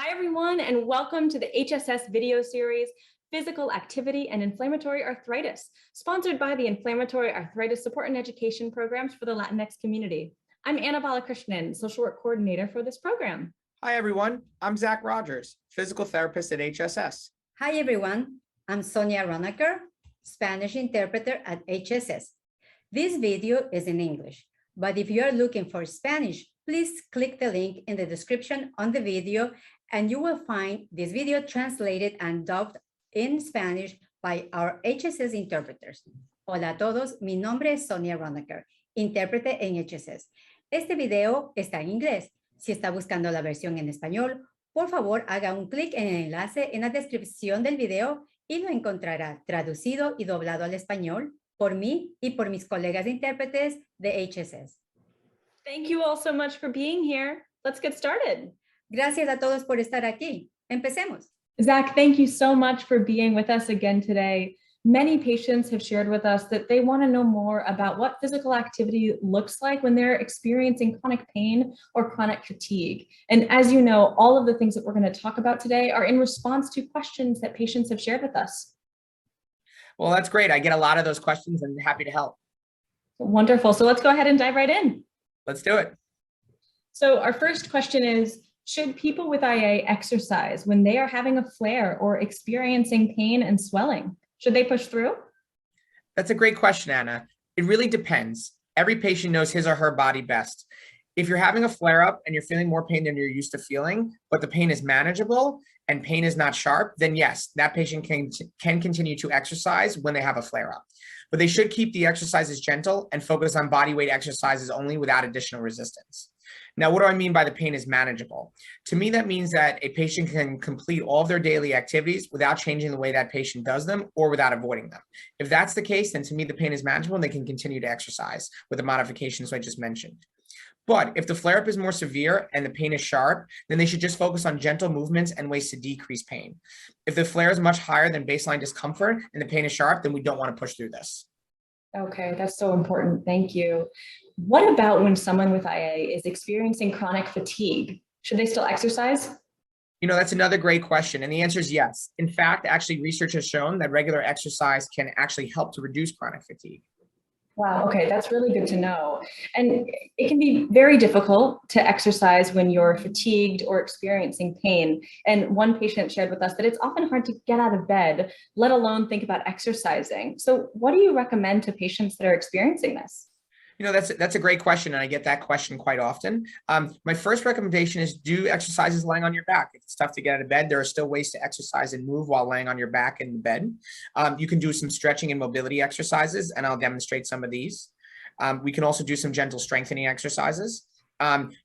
Hi, everyone, and welcome to the HSS video series, Physical Activity and Inflammatory Arthritis, sponsored by the Inflammatory Arthritis Support and Education Programs for the Latinx community. I'm Anna Balakrishnan, Social Work Coordinator for this program. Hi, everyone. I'm Zach Rogers, Physical Therapist at HSS. Hi, everyone. I'm Sonia Ronaker, Spanish interpreter at HSS. This video is in English, but if you are looking for Spanish, please click the link in the description on the video and you will find this video translated and dubbed in Spanish by our HSS interpreters. Hola a todos, mi nombre es Sonia Ronaker, intérprete en HSS. Este video está en inglés. Si está buscando la versión en español, por favor haga un clic en el enlace en la descripción del video y lo encontrará traducido y doblado al español por mí y por mis colegas intérpretes de HSS. Thank you all so much for being here. Let's get started. Gracias a todos por estar aquí. Empecemos. Zach, thank you so much for being with us again today. Many patients have shared with us that they want to know more about what physical activity looks like when they're experiencing chronic pain or chronic fatigue. And as you know, all of the things that we're going to talk about today are in response to questions that patients have shared with us. Well, that's great. I get a lot of those questions and happy to help. Wonderful. So let's go ahead and dive right in. Let's do it. So our first question is, should people with IA exercise when they are having a flare or experiencing pain and swelling? Should they push through? That's a great question, Anna. It really depends. Every patient knows his or her body best. If you're having a flare-up and you're feeling more pain than you're used to feeling, but the pain is manageable and pain is not sharp, then yes, that patient can continue to exercise when they have a flare-up. But they should keep the exercises gentle and focus on body weight exercises only without additional resistance. Now, what do I mean by the pain is manageable? To me, that means that a patient can complete all of their daily activities without changing the way that patient does them or without avoiding them. If that's the case, then to me, the pain is manageable and they can continue to exercise with the modifications I just mentioned. But if the flare-up is more severe and the pain is sharp, then they should just focus on gentle movements and ways to decrease pain. If the flare is much higher than baseline discomfort and the pain is sharp, then we don't want to push through this. Okay, that's so important. Thank you. What about when someone with IA is experiencing chronic fatigue? Should they still exercise? You know, that's another great question. And the answer is yes. In fact, actually, research has shown that regular exercise can actually help to reduce chronic fatigue. Wow, okay, that's really good to know. And it can be very difficult to exercise when you're fatigued or experiencing pain. And one patient shared with us that it's often hard to get out of bed, let alone think about exercising. So what do you recommend to patients that are experiencing this? You know, that's a great question, and I get that question quite often. My first recommendation is do exercises lying on your back. If it's tough to get out of bed, there are still ways to exercise and move while laying on your back in the bed. You can do some stretching and mobility exercises, and I'll demonstrate some of these. We can also do some gentle strengthening exercises.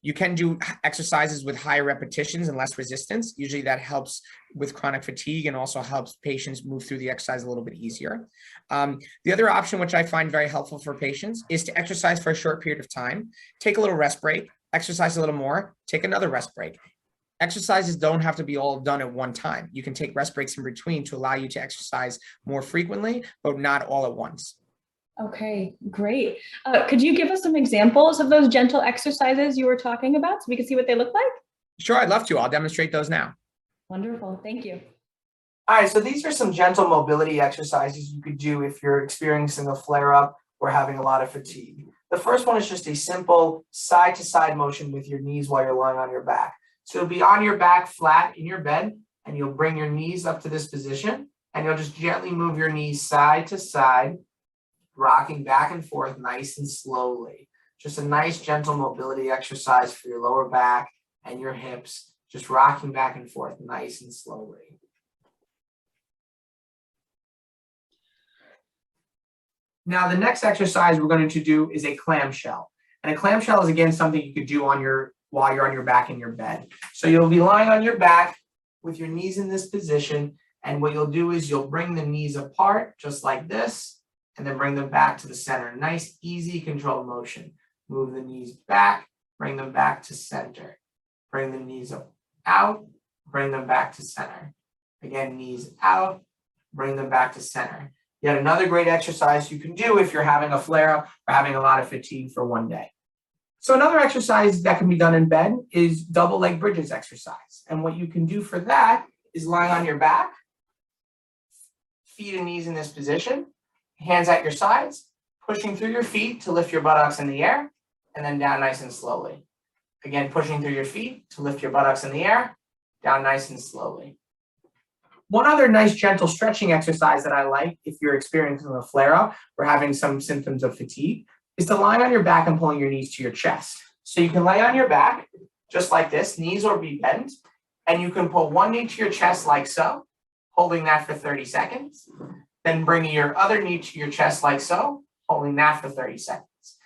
You can do exercises with higher repetitions and less resistance. Usually that helps with chronic fatigue and also helps patients move through the exercise a little bit easier. The other option, which I find very helpful for patients, is to exercise for a short period of time, take a little rest break, exercise a little more, take another rest break. Exercises don't have to be all done at one time. You can take rest breaks in between to allow you to exercise more frequently, but not all at once. Okay, great. Could you give us some examples of those gentle exercises you were talking about so we can see what they look like? Sure, I'd love to. I'll demonstrate those now. Wonderful, thank you. All right, so these are some gentle mobility exercises you could do if you're experiencing a flare-up or having a lot of fatigue. The first one is just a simple side-to-side motion with your knees while you're lying on your back. So you'll be on your back flat in your bed, and you'll bring your knees up to this position, and you'll just gently move your knees side to side, rocking back and forth nice and slowly. Just a nice gentle mobility exercise for your lower back and your hips, just rocking back and forth nice and slowly. Now, the next exercise we're going to do is a clamshell. And a clamshell is, again, something you could do while you're on your back in your bed. So you'll be lying on your back with your knees in this position. And what you'll do is you'll bring the knees apart just like this, and then bring them back to the center. Nice, easy, controlled motion. Move the knees back, bring them back to center. Bring the knees out, bring them back to center. Again, knees out, bring them back to center. Yet another great exercise you can do if you're having a flare-up or having a lot of fatigue for one day. So another exercise that can be done in bed is double leg bridges exercise. And what you can do for that is lying on your back, feet and knees in this position, hands at your sides, pushing through your feet to lift your buttocks in the air, and then down nice and slowly. Again, pushing through your feet to lift your buttocks in the air, down nice and slowly. One other nice gentle stretching exercise that I like if you're experiencing a flare-up or having some symptoms of fatigue is to lie on your back and pulling your knees to your chest. So you can lay on your back, just like this, knees or be bent, and you can pull one knee to your chest like so, holding that for 30 seconds, then bringing your other knee to your chest like so, holding that for 30 seconds.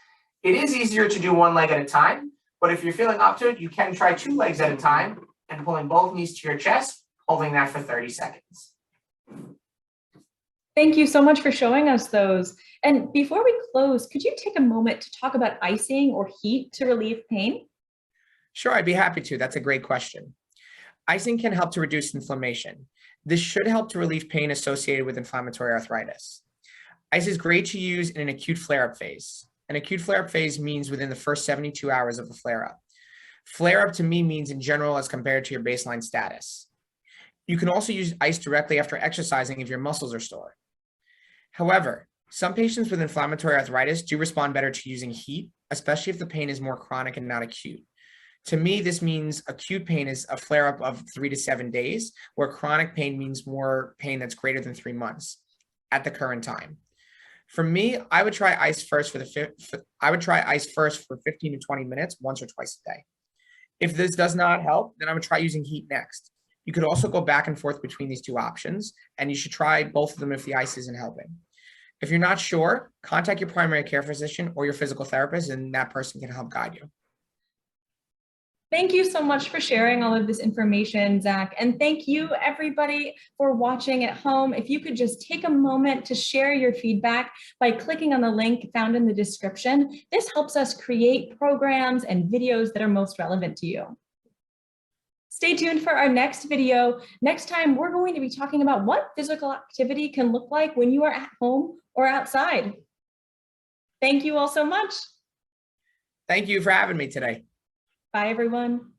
It is easier to do one leg at a time, but if you're feeling up to it, you can try 2 legs at a time and pulling both knees to your chest, holding that for 30 seconds. Thank you so much for showing us those. And before we close, could you take a moment to talk about icing or heat to relieve pain? Sure, I'd be happy to. That's a great question. Icing can help to reduce inflammation. This should help to relieve pain associated with inflammatory arthritis. Ice is great to use in an acute flare-up phase. An acute flare-up phase means within the first 72 hours of the flare-up. Flare-up to me means in general as compared to your baseline status. You can also use ice directly after exercising if your muscles are sore. However, some patients with inflammatory arthritis do respond better to using heat, especially if the pain is more chronic and not acute. To me, this means acute pain is a flare-up of 3 to 7 days, where chronic pain means more pain that's greater than 3 months at the current time. For me, I would try ice first for 15 to 20 minutes, once or twice a day. If this does not help, then I would try using heat next. You could also go back and forth between these 2 options, and you should try both of them if the ice isn't helping. If you're not sure, contact your primary care physician or your physical therapist, and that person can help guide you. Thank you so much for sharing all of this information, Zach. And thank you everybody for watching at home. If you could just take a moment to share your feedback by clicking on the link found in the description. This helps us create programs and videos that are most relevant to you. Stay tuned for our next video. Next time, we're going to be talking about what physical activity can look like when you are at home or outside. Thank you all so much. Thank you for having me today. Bye, everyone.